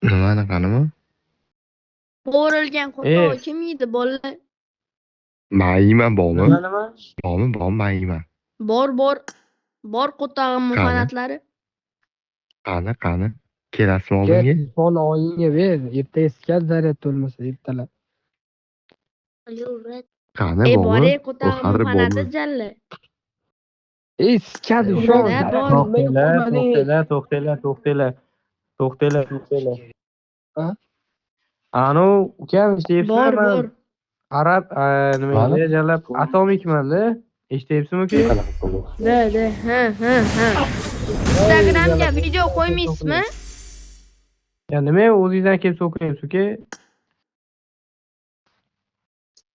Qanimi? Qo'rilgan qo'rqoq kim yeydi bolalar? Mayman bormi? Nima? Bormi mayman. Bor qo'tog'imni Qani? fanatlari. Qani? Kelasizmi oldimga? Telefon oyingga ber. Ertaga skal zaryad to'lmasa ertalab. Qani Ey bormi? bore U qo'tog'imni harri fanati bormi? jalla. Skal Ey, shu Da bor. to'xtanglar. Ha? Anu ukam eshitayapsizmi? Bor. Arab nimaga Vale. jalab atomikman-da. Eshityapsizmi uka? Da. Ha. Instagramga video qo'ymaysizmi? Ya nima o'zingizdan kelib so'kayapsiz uka?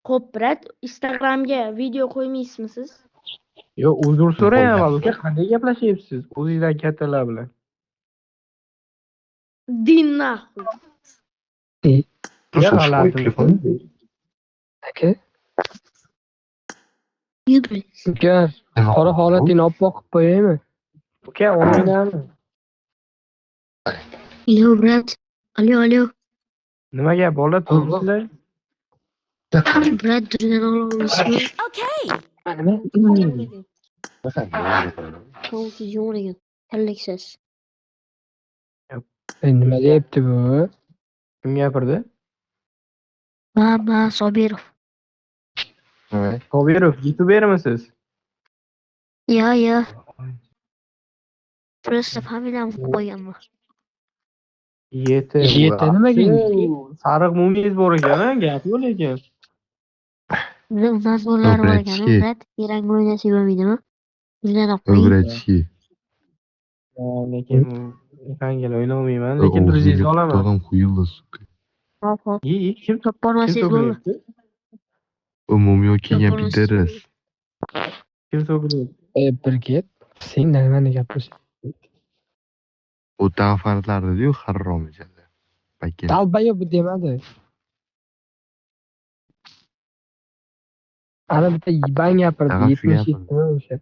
Xo'p, brat, Instagramga video qo'ymaysizmi siz? Yo, uzr so'rayapman uka. Qanday gaplashyapsiz o'zingizdan kattalar bilan? Din nahul. Ya g'alati. Aka. Uka, qora holatingni oppoq qilib qo'yaymi? Uka, o'rningdanmi? Yo, brat. Алло. Nima gap, bola turibsizlar? Brat, durgan olmayapsizmi? Nima? Tovuqsiz yo'g'lagan. Kallaksiz. Nima deyapti bu? Kim gapirdi? Baba Sobirov. Sobirov, youtubermisiz? Yo. Просто familiyamni qo'yganman. Yeti nimaga? Sariq mumingiz bor ekan-a? Gap yo'q lekin. Undan zo'rlari bor ekan, Obratchki. brat. Erang o'ynasa bo'lmaydimi? Bizlarga qo'ying. Obratchki. Lekin ekranga o'ynamayman, lekin druzingizni olaman. Tog'am quyildi, suka. Hop. Kim Bormasangiz bo'ldi. so'kayapti? U mumyo kiygan pidaras. Kim so'kayapti? Bir ket. Sen nimani gapirsan? U ta'farlardi-yu, harrom ejadi. Bakka. Talbayo bu demadi. Ana bitta yiban gapirdi. Tag'in shu 77 o'sha.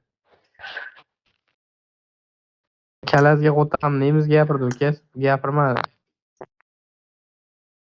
Kalazga qo'tam nemiz gapirdi uka, gapirmadi.